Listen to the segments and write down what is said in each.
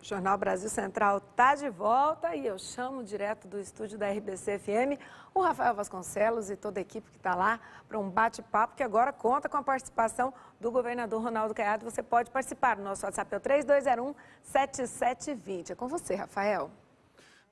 O Jornal Brasil Central está de volta e eu chamo direto do estúdio da RBC-FM o Rafael Vasconcelos e toda a equipe que está lá para um bate-papo que agora conta com a participação do governador Ronaldo Caiado. Você pode participar, o nosso WhatsApp é o 3201-7720. É com você, Rafael.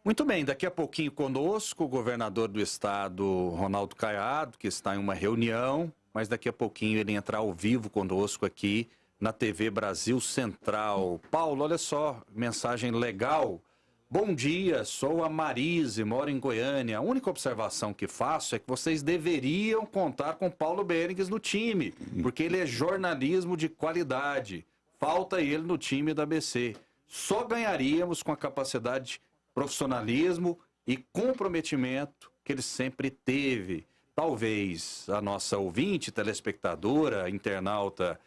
Muito bem, daqui a pouquinho conosco o governador do estado, Ronaldo Caiado, que está em uma reunião, mas daqui a pouquinho ele entra ao vivo conosco aqui na TV Brasil Central. Paulo, olha só, mensagem legal. Bom dia, sou a Marise, moro em Goiânia. A única observação que faço é que vocês deveriam contar com Paulo Berengues no time, porque ele é jornalismo de qualidade. Falta ele no time da ABC. Só ganharíamos com a capacidade, profissionalismo e comprometimento que ele sempre teve. Talvez a nossa ouvinte, telespectadora, internauta,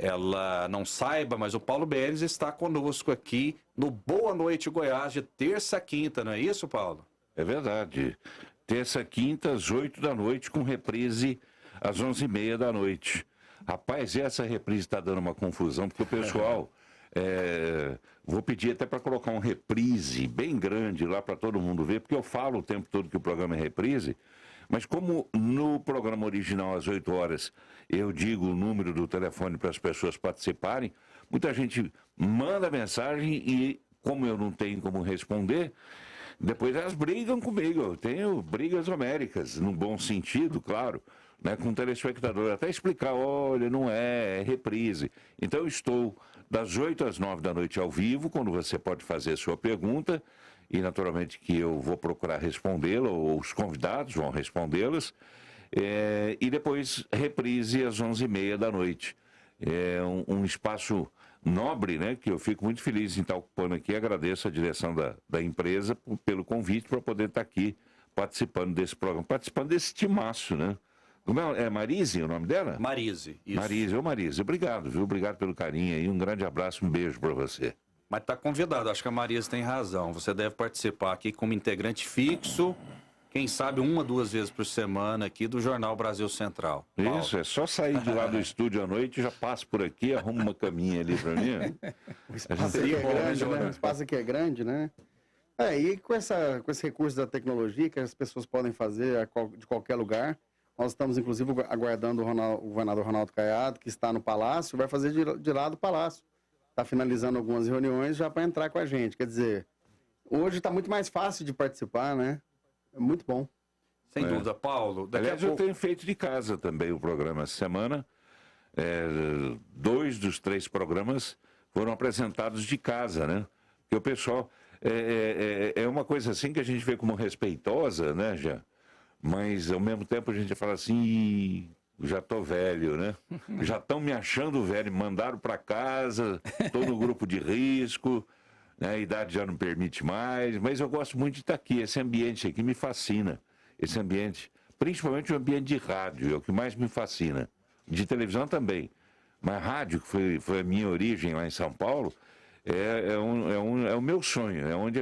ela não saiba, mas o Paulo Berengues está conosco aqui no Boa Noite Goiás, de terça a quinta, não é isso, Paulo? É verdade. Terça a quinta, às 8 da noite, com reprise às 11h30 da noite. Rapaz, essa reprise está dando uma confusão, porque o pessoal... vou pedir até para colocar um reprise bem grande lá para todo mundo ver, porque eu falo o tempo todo que o programa é reprise, mas como no programa original às 8 horas eu digo o número do telefone para as pessoas participarem, muita gente manda mensagem e como eu não tenho como responder, depois elas brigam comigo. Eu tenho brigas homéricas, no bom sentido, claro, né, com o telespectador, até explicar, olha, não é reprise. Então eu estou das 8 às 9 da noite ao vivo, quando você pode fazer a sua pergunta, e naturalmente que eu vou procurar respondê-la, ou os convidados vão respondê-las, e depois reprise às 11h30 da noite. É um espaço nobre, né, que eu fico muito feliz em estar ocupando aqui. Agradeço a direção da empresa pelo convite para poder estar aqui participando desse programa, participando desse timaço, né? É Marise o nome dela? Marise, isso. Marise, obrigado, viu? Obrigado pelo carinho aí, um grande abraço, um beijo para você. Mas está convidado, acho que a Marise tem razão. Você deve participar aqui como integrante fixo, quem sabe 1 ou 2 vezes por semana aqui do Jornal Brasil Central. Paulo. Isso, é só sair de lá do estúdio à noite, já passo por aqui, arrumo uma caminha ali para mim. O espaço aqui é grande, né? O espaço aqui é grande, né? E com esse recurso da tecnologia que as pessoas podem fazer de qualquer lugar, nós estamos, inclusive, aguardando o governador Ronaldo Caiado, que está no Palácio, vai fazer de lá do Palácio. Está finalizando algumas reuniões já para entrar com a gente. Quer dizer, hoje está muito mais fácil de participar, né? É muito bom. Sem dúvida, Paulo. Aliás, eu tenho feito de casa também o programa essa semana. 2 dos 3 programas foram apresentados de casa, né? Porque o pessoal... É uma coisa assim que a gente vê como respeitosa, né, já? Mas, ao mesmo tempo, a gente fala assim, já tô velho, né? Já estão me achando velho, mandaram para casa, tô no grupo de risco, né? A idade já não permite mais, mas eu gosto muito de estar aqui, esse ambiente aqui me fascina, esse ambiente, principalmente o ambiente de rádio, é o que mais me fascina, de televisão também, mas rádio, que foi a minha origem lá em São Paulo, é o meu sonho, é onde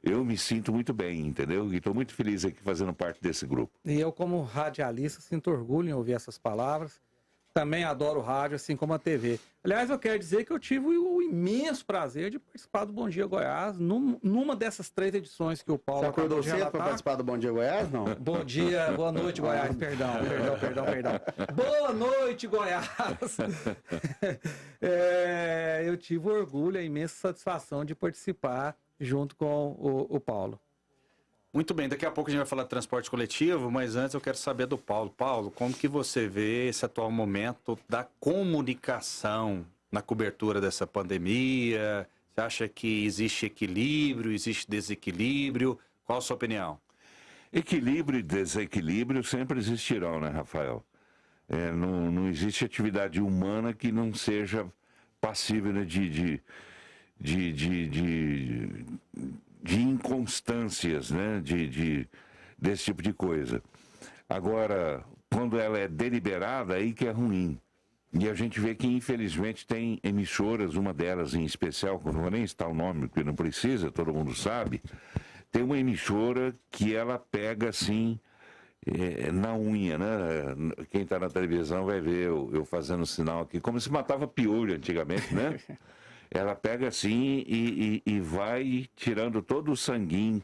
eu me sinto muito bem, entendeu? E estou muito feliz aqui fazendo parte desse grupo. E eu, como radialista, sinto orgulho em ouvir essas palavras. Também adoro rádio, assim como a TV. Aliás, eu quero dizer que eu tive o imenso prazer de participar do Bom Dia Goiás, numa dessas 3 edições que o Paulo... Você acordou cedo para participar do Bom Dia Goiás, não? Bom dia, boa noite, Goiás. Perdão. Boa noite, Goiás. Eu tive orgulho, a imensa satisfação de participar junto com o Paulo. Muito bem, daqui a pouco a gente vai falar de transporte coletivo, mas antes eu quero saber do Paulo. Paulo, como que você vê esse atual momento da comunicação na cobertura dessa pandemia? Você acha que existe equilíbrio, existe desequilíbrio? Qual a sua opinião? Equilíbrio e desequilíbrio sempre existirão, né, Rafael? Não existe atividade humana que não seja passível, né, de inconstâncias, né, desse tipo de coisa. Agora, quando ela é deliberada, aí que é ruim. E a gente vê que, infelizmente, tem emissoras, uma delas em especial, que eu não vou nem citar o nome, porque não precisa, todo mundo sabe, tem uma emissora que ela pega, assim, na unha, né? Quem está na televisão vai ver eu fazendo sinal aqui, como se matava piolho antigamente, né? ela pega assim e vai tirando todo o sanguinho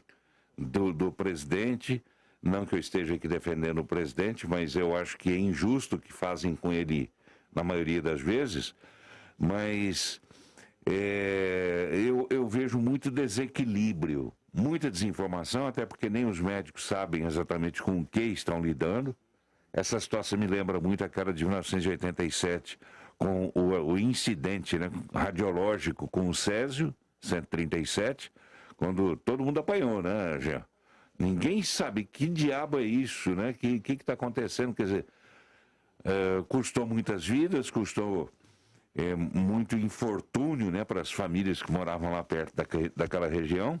do presidente. Não que eu esteja aqui defendendo o presidente, mas eu acho que é injusto o que fazem com ele na maioria das vezes. Mas eu vejo muito desequilíbrio, muita desinformação, até porque nem os médicos sabem exatamente com o que estão lidando. Essa situação me lembra muito aquela de 1987, com o incidente, né, radiológico com o Césio, 137, quando todo mundo apanhou, né, Jean? Ninguém sabe que diabo é isso, né? Que está acontecendo? Quer dizer, custou muitas vidas, custou muito infortúnio, né, para as famílias que moravam lá perto daquela região,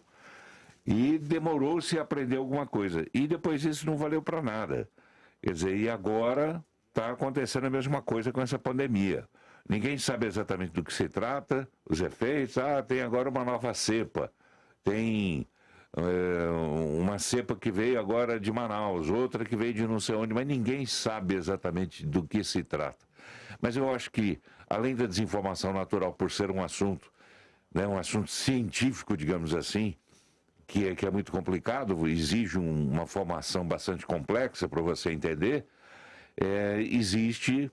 e demorou-se a aprender alguma coisa. E depois isso não valeu para nada. Quer dizer, e agora está acontecendo a mesma coisa com essa pandemia. Ninguém sabe exatamente do que se trata, os efeitos. Tem agora uma nova cepa. Tem uma cepa que veio agora de Manaus, outra que veio de não sei onde, mas ninguém sabe exatamente do que se trata. Mas eu acho que, além da desinformação natural, por ser um assunto, né, um assunto científico, digamos assim, que é muito complicado, exige uma formação bastante complexa para você entender, existe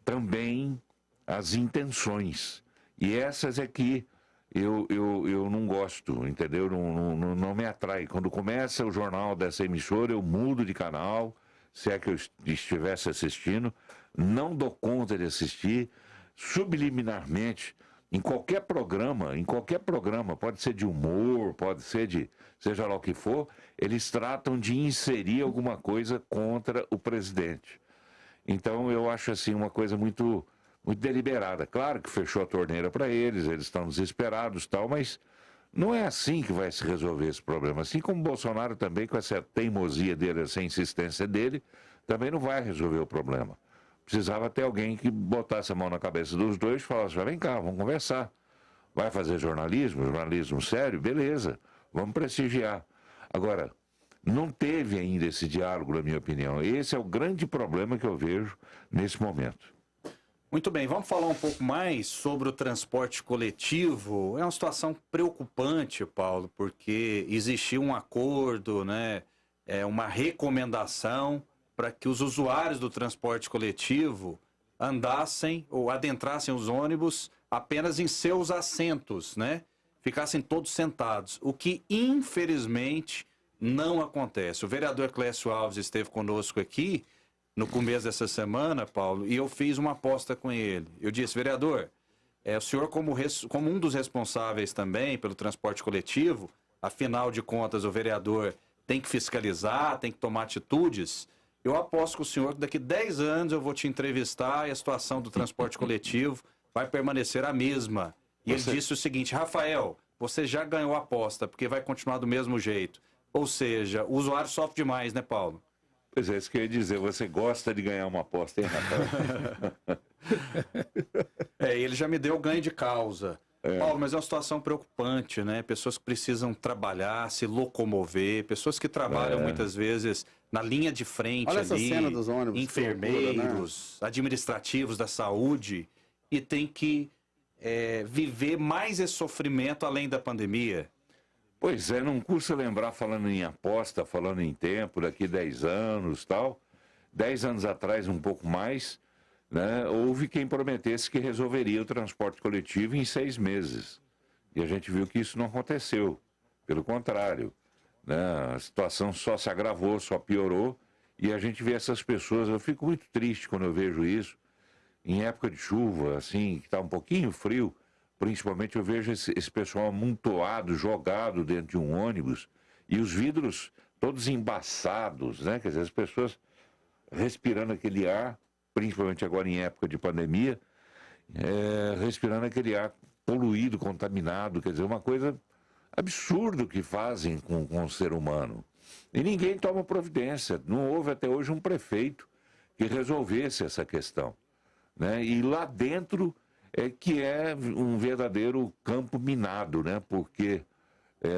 também as intenções. E essas é que eu não gosto, entendeu? Não me atrai. Quando começa o jornal dessa emissora, eu mudo de canal, se é que eu estivesse assistindo, não dou conta de assistir, subliminarmente, em qualquer programa, pode ser de humor, pode ser de seja lá o que for, eles tratam de inserir alguma coisa contra o presidente. Então eu acho assim uma coisa muito deliberada. Claro que fechou a torneira para eles estão desesperados e tal, mas não é assim que vai se resolver esse problema. Assim como o Bolsonaro também, com essa teimosia dele, essa insistência dele, também não vai resolver o problema. Precisava ter alguém que botasse a mão na cabeça dos dois e falasse, vem cá, vamos conversar. Vai fazer jornalismo sério? Beleza, vamos prestigiar. Agora, não teve ainda esse diálogo, na minha opinião. Esse é o grande problema que eu vejo nesse momento. Muito bem, vamos falar um pouco mais sobre o transporte coletivo. É uma situação preocupante, Paulo, porque existiu um acordo, né, uma recomendação para que os usuários do transporte coletivo andassem ou adentrassem os ônibus apenas em seus assentos, né? Ficassem todos sentados, o que infelizmente não acontece. O vereador Clécio Alves esteve conosco aqui no começo dessa semana, Paulo, e eu fiz uma aposta com ele. Eu disse, vereador, o senhor como um dos responsáveis também pelo transporte coletivo, afinal de contas o vereador tem que fiscalizar, tem que tomar atitudes. Eu aposto com o senhor que daqui 10 anos eu vou te entrevistar e a situação do transporte coletivo vai permanecer a mesma. E ele disse o seguinte, Rafael, você já ganhou a aposta, porque vai continuar do mesmo jeito. Ou seja, o usuário sofre demais, né, Paulo? Pois é, isso que eu ia dizer, você gosta de ganhar uma aposta, hein, Rafael? Ele já me deu o ganho de causa. Paulo, mas é uma situação preocupante, né? Pessoas que precisam trabalhar, se locomover, pessoas que trabalham muitas vezes na linha de frente. Olha ali, essa cena dos ônibus, enfermeiros, administrativos da saúde, e tem que viver mais esse sofrimento além da pandemia. Pois é, não custa lembrar, falando em aposta, falando em tempo, daqui 10 anos tal. 10 anos atrás, um pouco mais, né, houve quem prometesse que resolveria o transporte coletivo em 6 meses. E a gente viu que isso não aconteceu. Pelo contrário, né, a situação só se agravou, só piorou. E a gente vê essas pessoas, eu fico muito triste quando eu vejo isso, em época de chuva, assim, que está um pouquinho frio. Principalmente eu vejo esse pessoal amontoado, jogado dentro de um ônibus, e os vidros todos embaçados, né? Quer dizer, as pessoas respirando aquele ar, principalmente agora em época de pandemia, respirando aquele ar poluído, contaminado, quer dizer, uma coisa absurda que fazem com o ser humano. E ninguém toma providência, não houve até hoje um prefeito que resolvesse essa questão, né? E lá dentro que é um verdadeiro campo minado, né? Porque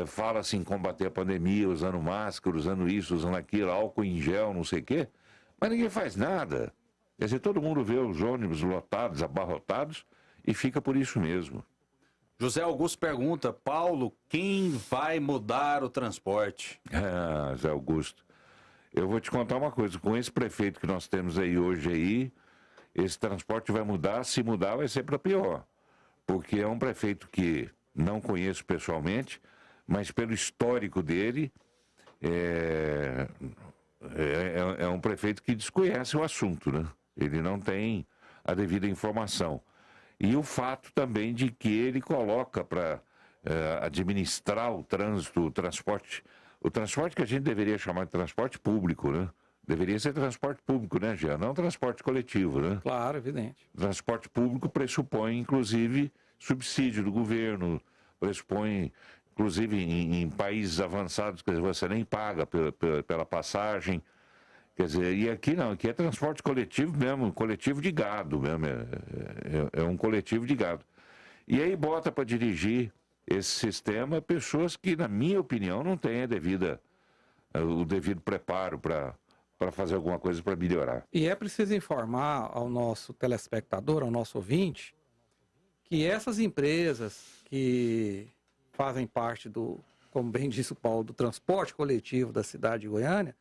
fala-se em combater a pandemia, usando máscara, usando isso, usando aquilo, álcool em gel, não sei o quê, mas ninguém faz nada. Quer dizer, todo mundo vê os ônibus lotados, abarrotados, e fica por isso mesmo. José Augusto pergunta, Paulo, quem vai mudar o transporte? Ah, Zé Augusto, eu vou te contar uma coisa, com esse prefeito que nós temos aí hoje aí, esse transporte vai mudar, se mudar vai ser para pior, porque é um prefeito que não conheço pessoalmente, mas pelo histórico dele, é um prefeito que desconhece o assunto, né? Ele não tem a devida informação. E o fato também de que ele coloca para administrar o trânsito, o transporte que a gente deveria chamar de transporte público, né? Deveria ser transporte público, né, Jean? Não transporte coletivo, né? Claro, evidente. Transporte público pressupõe, inclusive, subsídio do governo, pressupõe, inclusive, em países avançados, que você nem paga pela passagem. Quer dizer, e aqui não, aqui é transporte coletivo mesmo, coletivo de gado mesmo, é um coletivo de gado. E aí bota para dirigir esse sistema pessoas que, na minha opinião, não têm o devido preparo para fazer alguma coisa para melhorar. E é preciso informar ao nosso telespectador, ao nosso ouvinte, que essas empresas que fazem parte do, como bem disse o Paulo, do transporte coletivo da cidade de Goiânia,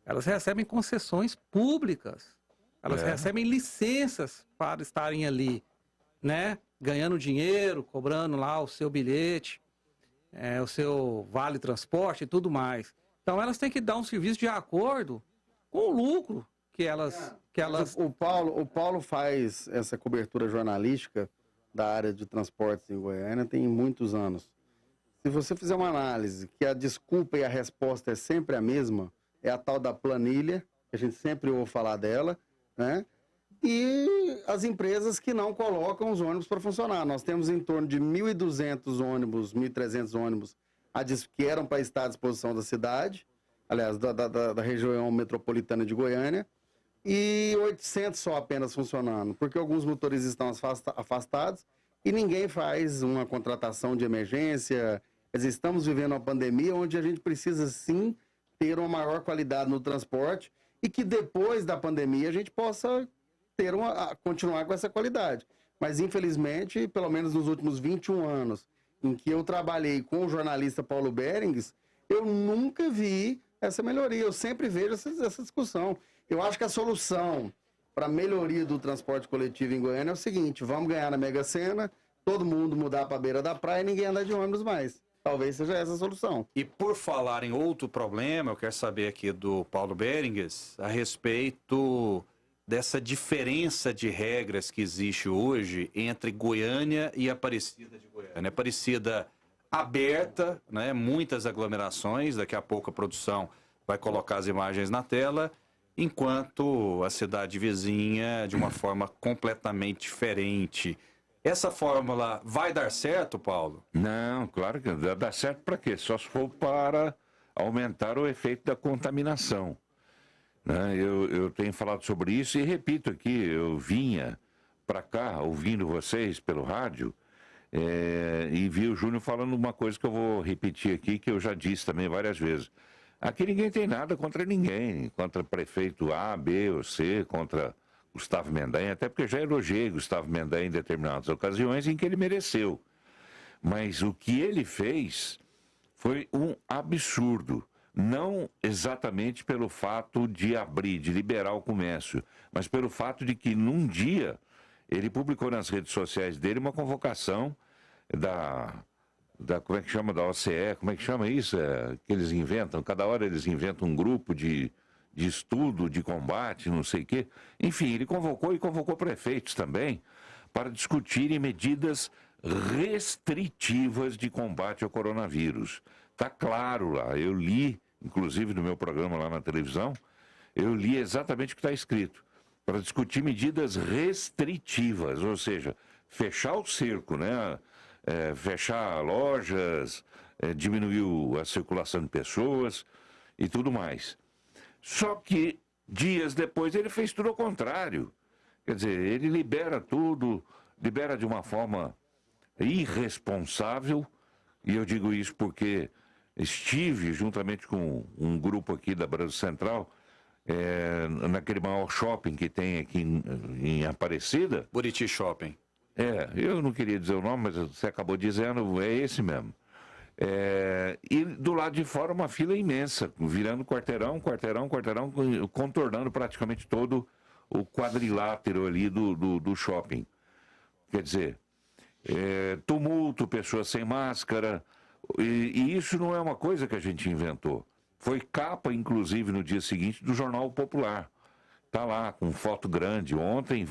elas recebem concessões públicas, elas recebem licenças para estarem ali, né? Ganhando dinheiro, cobrando lá o seu bilhete, o seu vale transporte e tudo mais. Então elas têm que dar um serviço de acordo com o lucro que elas... O Paulo faz essa cobertura jornalística da área de transportes em Goiânia tem muitos anos. Se você fizer uma análise que a desculpa e a resposta é sempre a mesma, é a tal da planilha, que a gente sempre ouve falar dela, né? E as empresas que não colocam os ônibus para funcionar. Nós temos em torno de 1.200 ônibus, 1.300 ônibus que eram para estar à disposição da cidade, aliás, da região metropolitana de Goiânia, e 800 só apenas funcionando, porque alguns motoristas estão afastados e ninguém faz uma contratação de emergência. Quer dizer, estamos vivendo uma pandemia onde a gente precisa, sim, ter uma maior qualidade no transporte e que depois da pandemia a gente possa continuar com essa qualidade. Mas, infelizmente, pelo menos nos últimos 21 anos em que eu trabalhei com o jornalista Paulo Berings, eu nunca vi essa melhoria. Eu sempre vejo essa discussão. Eu acho que a solução para a melhoria do transporte coletivo em Goiânia é o seguinte: vamos ganhar na Mega Sena, todo mundo mudar para a beira da praia e ninguém andar de ônibus mais. Talvez seja essa a solução. E por falar em outro problema, eu quero saber aqui do Paulo Berings a respeito dessa diferença de regras que existe hoje entre Goiânia e Aparecida de Goiânia. Aparecida aberta, né? Muitas aglomerações, daqui a pouco a produção vai colocar as imagens na tela, enquanto a cidade vizinha de uma forma completamente diferente. Essa fórmula vai dar certo, Paulo? Não, claro que não. Dá certo para quê? Só se for para aumentar o efeito da contaminação. Né? Eu tenho falado sobre isso e repito aqui, eu vinha para cá ouvindo vocês pelo rádio e vi o Júnior falando uma coisa que eu vou repetir aqui, que eu já disse também várias vezes. Aqui ninguém tem nada contra ninguém, contra prefeito A, B ou C, contra Gustavo Mendanha, até porque já elogiei Gustavo Mendanha em determinadas ocasiões em que ele mereceu. Mas o que ele fez foi um absurdo. Não exatamente pelo fato de abrir, de liberar o comércio, mas pelo fato de que num dia ele publicou nas redes sociais dele uma convocação como é que chama, da OCE, como é que chama isso? Que eles inventam, cada hora eles inventam um grupo de estudo, de combate, não sei o quê. Enfim, ele convocou prefeitos também para discutirem medidas restritivas de combate ao coronavírus. Está claro lá, eu li, inclusive no meu programa lá na televisão, eu li exatamente o que está escrito, para discutir medidas restritivas, ou seja, fechar o cerco, né? Fechar lojas, diminuir a circulação de pessoas e tudo mais. Só que dias depois ele fez tudo ao contrário. Quer dizer, ele libera tudo, libera de uma forma irresponsável, e eu digo isso porque estive juntamente com um grupo aqui da Brasil Central, naquele maior shopping que tem aqui em Aparecida. Buriti Shopping. Eu não queria dizer o nome, mas você acabou dizendo, é esse mesmo. E do lado de fora uma fila imensa, virando quarteirão, contornando praticamente todo o quadrilátero ali do shopping. Quer dizer, tumulto, pessoas sem máscara, e isso não é uma coisa que a gente inventou. Foi capa, inclusive, no dia seguinte do Jornal Popular. Está lá, com foto grande. Ontem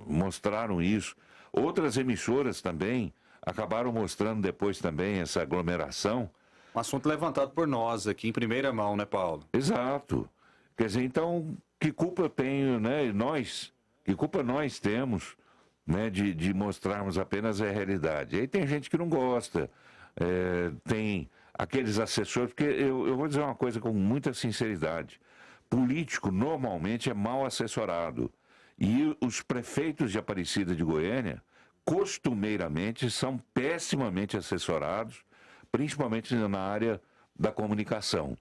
mostraram isso. Outras emissoras também acabaram mostrando depois também essa aglomeração. Um assunto levantado por nós aqui em primeira mão, né, Paulo? Exato. Quer dizer, então, que culpa eu tenho, né? Que culpa nós temos, né, de mostrarmos apenas a realidade? Aí tem gente que não gosta, tem aqueles assessores, porque eu vou dizer uma coisa com muita sinceridade. Político normalmente é mal assessorado. E os prefeitos de Aparecida de Goiânia, costumeiramente, são pessimamente assessorados, principalmente na área da comunicação,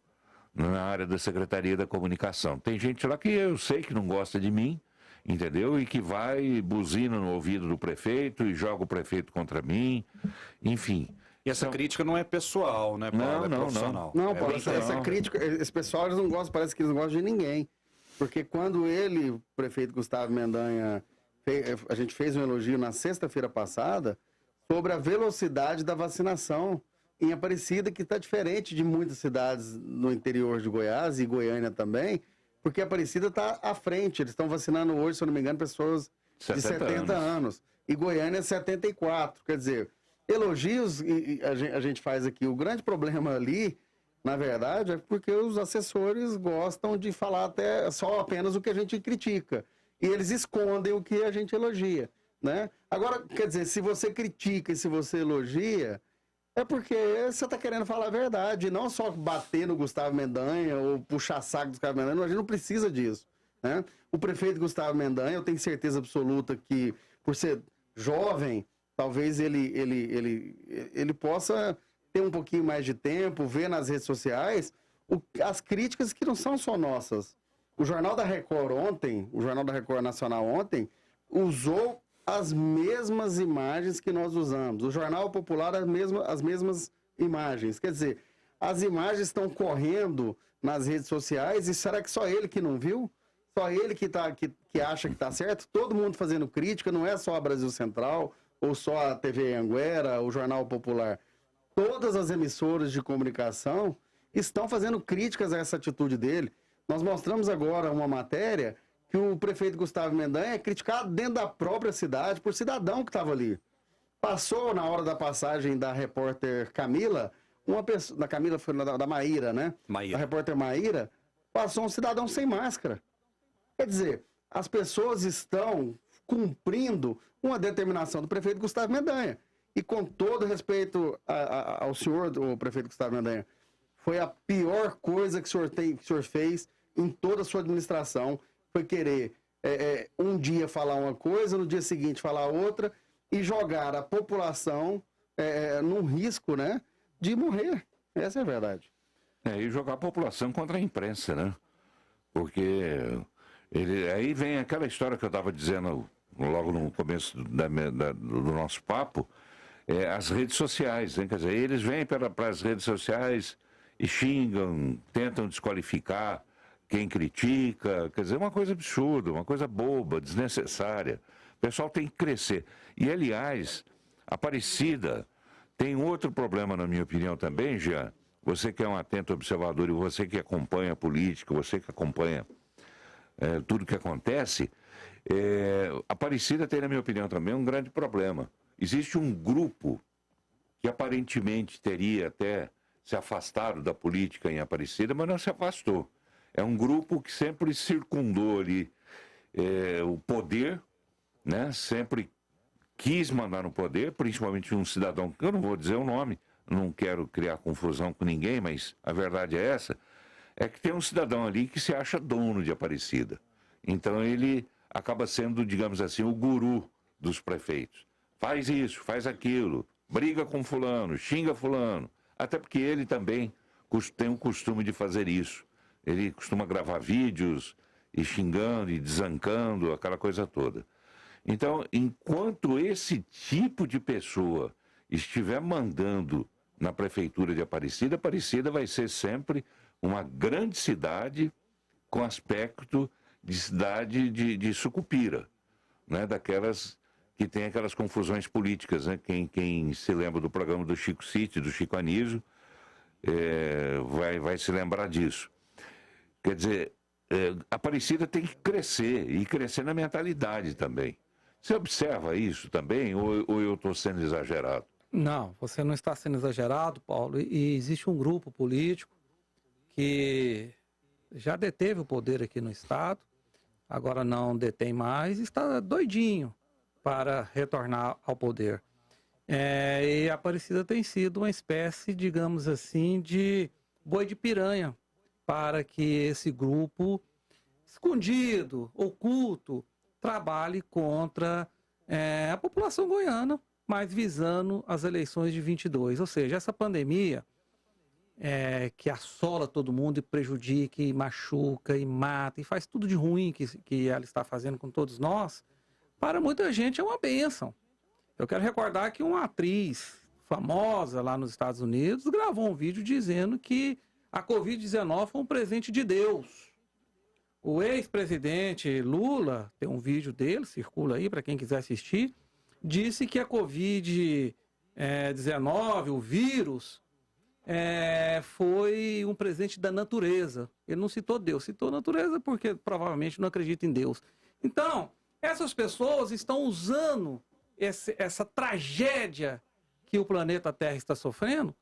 na área da Secretaria da Comunicação. Tem gente lá que eu sei que não gosta de mim, entendeu? E que vai, buzina no ouvido do prefeito e joga o prefeito contra mim, enfim. E essa crítica não é pessoal, né, Paulo? É profissional. Não, Paulo, essa crítica, esse pessoal, eles não gostam, parece que eles não gostam de ninguém. Porque quando o prefeito Gustavo Mendanha, a gente fez um elogio na sexta-feira passada sobre a velocidade da vacinação em Aparecida, que está diferente de muitas cidades no interior de Goiás e Goiânia também, porque Aparecida está à frente. Eles estão vacinando hoje, se eu não me engano, pessoas de 70 anos. E Goiânia 74. Quer dizer, elogios a gente faz aqui. O grande problema ali, na verdade, é porque os assessores gostam de falar apenas o que a gente critica. E eles escondem o que a gente elogia, né? Agora, quer dizer, se você critica e se você elogia, é porque você está querendo falar a verdade, não só bater no Gustavo Mendanha ou puxar saco do Gustavo Mendanha. A gente não precisa disso, né? O prefeito Gustavo Mendanha, eu tenho certeza absoluta que, por ser jovem, talvez ele possa ter um pouquinho mais de tempo, ver nas redes sociais as críticas que não são só nossas. O Jornal da Record ontem, o Jornal da Record Nacional ontem, usou as mesmas imagens que nós usamos. O Jornal Popular, as mesmas imagens. Quer dizer, as imagens estão correndo nas redes sociais e será que só ele que não viu? Só ele que acha que está certo? Todo mundo fazendo crítica, não é só a Brasil Central ou só a TV Anguera, o Jornal Popular. Todas as emissoras de comunicação estão fazendo críticas a essa atitude dele. Nós mostramos agora uma matéria que o prefeito Gustavo Mendanha é criticado dentro da própria cidade por cidadão que estava ali. Passou na hora da passagem da repórter Camila, uma pessoa, da Camila foi da Maíra, né? A repórter Maíra, passou um cidadão sem máscara. Quer dizer, as pessoas estão cumprindo uma determinação do prefeito Gustavo Mendanha. E com todo respeito ao senhor, o prefeito Gustavo Mendanha, foi a pior coisa que o senhor fez em toda a sua administração, foi querer um dia falar uma coisa, no dia seguinte falar outra, e jogar a população num risco, né, de morrer. Essa é a verdade. E jogar a população contra a imprensa, né? Porque aí vem aquela história que eu estava dizendo logo no começo do nosso papo, as redes sociais, né? Quer dizer, eles vêm para as redes sociais e xingam, tentam desqualificar quem critica, quer dizer, uma coisa absurda, uma coisa boba, desnecessária. O pessoal tem que crescer. E, aliás, Aparecida tem outro problema, na minha opinião, também, Jean. Você que é um atento observador e você que acompanha a política, você que acompanha tudo que acontece, Aparecida tem, na minha opinião, também um grande problema. Existe um grupo que aparentemente teria até se afastado da política em Aparecida, mas não se afastou. É um grupo que sempre circundou ali o poder, né? Sempre quis mandar no poder, principalmente um cidadão, que eu não vou dizer o nome, não quero criar confusão com ninguém, mas a verdade é essa, é que tem um cidadão ali que se acha dono de Aparecida. Então ele acaba sendo, digamos assim, o guru dos prefeitos. Faz isso, faz aquilo, briga com fulano, xinga fulano, até porque ele também tem o costume de fazer isso. Ele costuma gravar vídeos e xingando e desancando, aquela coisa toda. Então, enquanto esse tipo de pessoa estiver mandando na prefeitura de Aparecida, Aparecida vai ser sempre uma grande cidade com aspecto de cidade de sucupira, né? Daquelas que tem aquelas confusões políticas, né? Quem se lembra do programa do Chico City, do Chico Anísio, vai se lembrar disso. Quer dizer, Aparecida tem que crescer, e crescer na mentalidade também. Você observa isso também, ou eu estou sendo exagerado? Não, você não está sendo exagerado, Paulo. E existe um grupo político que já deteve o poder aqui no Estado, agora não detém mais, está doidinho para retornar ao poder. E a Aparecida tem sido uma espécie, digamos assim, de boi de piranha para que esse grupo escondido, oculto, trabalhe contra a população goiana, mas visando as eleições de 22. Ou seja, essa pandemia que assola todo mundo e prejudica, e machuca, e mata, e faz tudo de ruim que ela está fazendo com todos nós, para muita gente é uma bênção. Eu quero recordar que uma atriz famosa lá nos Estados Unidos gravou um vídeo dizendo que a Covid-19 foi um presente de Deus. O ex-presidente Lula, tem um vídeo dele, circula aí para quem quiser assistir, disse que a Covid-19, o vírus, foi um presente da natureza. Ele não citou Deus, citou natureza porque provavelmente não acredita em Deus. Então, essas pessoas estão usando essa tragédia que o planeta Terra está sofrendo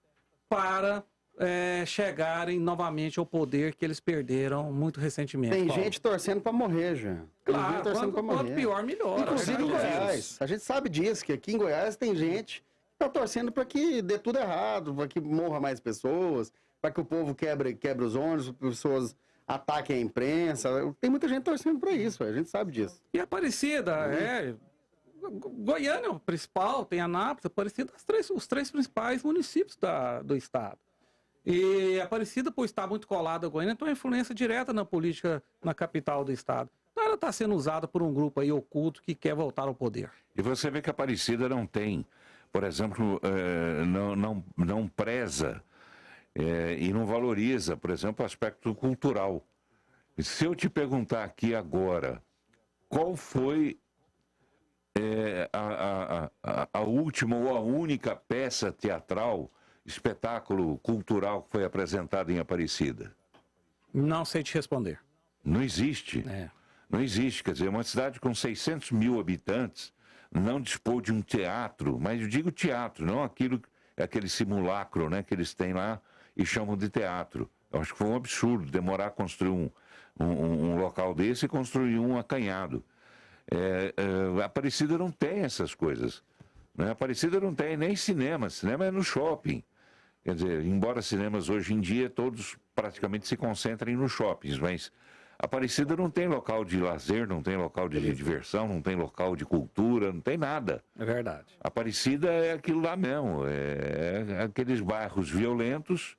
para chegarem novamente ao poder que eles perderam muito recentemente. Tem Paulo. gente torcendo para morrer já. Claro, quanto morrer. pior, melhor. Inclusive em Goiás. A gente sabe disso, que aqui em Goiás tem gente que está torcendo para que dê tudo errado, para que morra mais pessoas, para que o povo quebre os ônibus, as pessoas ataquem a imprensa. Tem muita gente torcendo para isso, a gente sabe disso. E Aparecida, Goiânia é o principal, tem Anápolis, Aparecida, os três principais municípios do estado. E Aparecida, por estar muito colada a Goiânia, tem uma influência direta na política na capital do estado. Então ela está sendo usada por um grupo aí oculto que quer voltar ao poder. E você vê que Aparecida não tem, por exemplo, não preza e não valoriza, por exemplo, o aspecto cultural. Se eu te perguntar aqui agora, qual foi a última ou a única peça teatral, espetáculo cultural que foi apresentado em Aparecida? Não sei te responder. Não existe. Não existe. Quer dizer, uma cidade com 600 mil habitantes não dispôs de um teatro, mas eu digo teatro, não aquele simulacro, né, que eles têm lá e chamam de teatro. Eu acho que foi um absurdo demorar a construir um local desse e construir um acanhado. Aparecida não tem essas coisas. Né? Aparecida não tem nem cinema. Cinema é no shopping. Quer dizer, embora cinemas hoje em dia todos praticamente se concentrem nos shoppings, mas Aparecida não tem local de lazer, não tem local de diversão, não tem local de cultura, não tem nada. É verdade. Aparecida é aquilo lá mesmo, aqueles bairros violentos,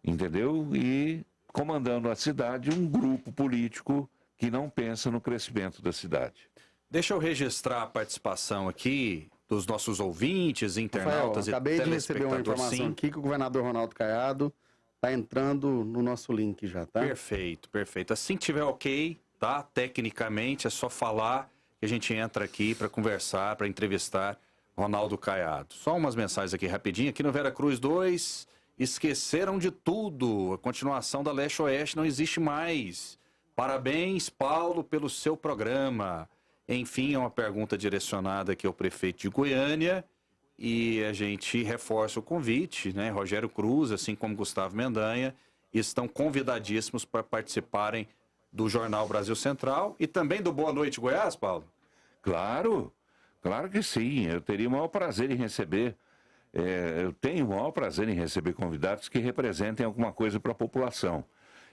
entendeu? E comandando a cidade um grupo político que não pensa no crescimento da cidade. Deixa eu registrar a participação aqui dos nossos ouvintes, internautas, Rafael, acabei de receber uma informação aqui que o governador Ronaldo Caiado está entrando no nosso link já, tá? Perfeito, perfeito. Assim que tiver ok, tá? Tecnicamente é só falar que a gente entra aqui para conversar, para entrevistar Ronaldo Caiado. Só umas mensagens aqui rapidinho. Aqui no Vera Cruz 2, esqueceram de tudo. A continuação da Leste-Oeste não existe mais. Parabéns, Paulo, pelo seu programa. Enfim, é uma pergunta direcionada aqui ao prefeito de Goiânia. E a gente reforça o convite, né? Rogério Cruz, assim como Gustavo Mendanha, estão convidadíssimos para participarem do Jornal Brasil Central e também do Boa Noite Goiás, Paulo? Claro, claro que sim. Eu teria o maior prazer em receber. Eu tenho o maior prazer em receber convidados que representem alguma coisa para a população.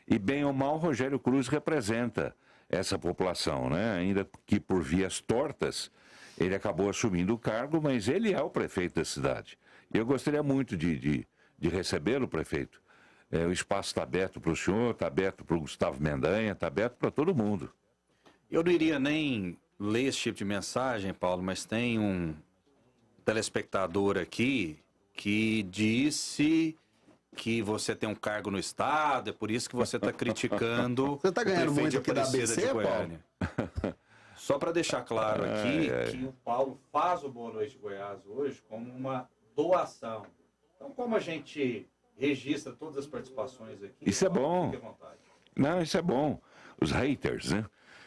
E bem ou mal, Rogério Cruz representa essa população, né? Ainda que por vias tortas, ele acabou assumindo o cargo, mas ele é o prefeito da cidade. E eu gostaria muito de recebê-lo, prefeito. O espaço está aberto para o senhor, está aberto para o Gustavo Mendanha, está aberto para todo mundo. Eu não iria nem ler esse tipo de mensagem, Paulo, mas tem um telespectador aqui que disse que você tem um cargo no Estado, é por isso que você está criticando Você está ganhando o prefeito muito de aqui da Aparecida ABC, de Goiânia. Só para deixar claro aqui que o Paulo faz o Boa Noite Goiás hoje como uma doação. Então, como a gente registra todas as participações aqui... Isso é Paulo, bom. fique à vontade. Não, isso é bom. Os haters, né?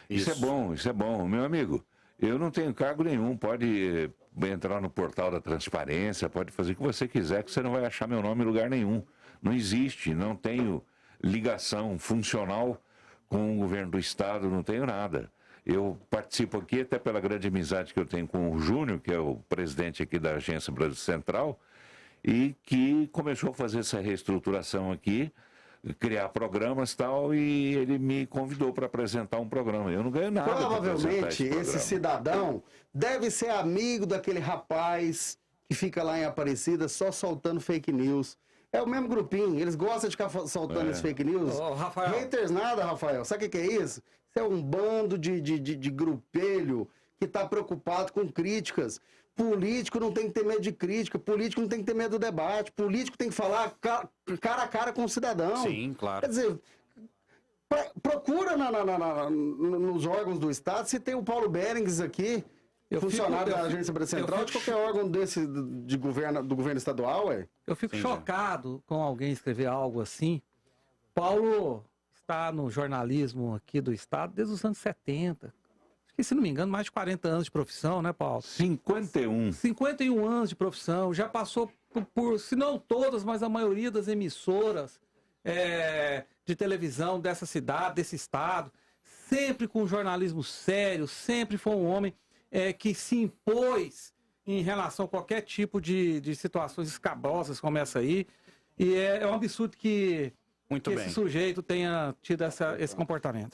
Isso é bom, isso é bom. Meu amigo, eu não tenho cargo nenhum. Pode entrar no portal da transparência, pode fazer o que você quiser, que você não vai achar meu nome em lugar nenhum. Não existe, não tenho ligação funcional com o governo do Estado, não tenho nada. Eu participo aqui até pela grande amizade que eu tenho com o Júnior, que é o presidente aqui da Agência Brasil Central, e que começou a fazer essa reestruturação aqui, criar programas e tal, e ele me convidou para apresentar um programa. Eu não ganho nada pra apresentar Provavelmente esse esse cidadão deve ser amigo daquele rapaz que fica lá em Aparecida só soltando fake news. É o mesmo grupinho, eles gostam de ficar soltando esse fake news. Ô, Rafael. Haters nada, Rafael. Sabe o que é isso? Isso é um bando de grupelho que está preocupado com críticas. Político não tem que ter medo de crítica, político não tem que ter medo do debate, político tem que falar cara a cara com o cidadão. Sim, claro. Quer dizer, procura nos órgãos do Estado se tem o Paulo Berengues aqui, funcionário da Agência Brasil Central, de qualquer órgão desse do governo estadual, ué. Eu fico Sim, chocado com alguém escrever algo assim. Paulo está no jornalismo aqui do Estado desde os anos 70. Acho que, se não me engano, mais de 40 anos de profissão, né, Paulo? 51. 51 anos de profissão, já passou por, se não todas, mas a maioria das emissoras de televisão dessa cidade, desse estado, sempre com jornalismo sério, sempre foi um homem que se impôs em relação a qualquer tipo de situações escabrosas como essa aí. E é um absurdo que Muito bem. esse sujeito tenha tido esse comportamento.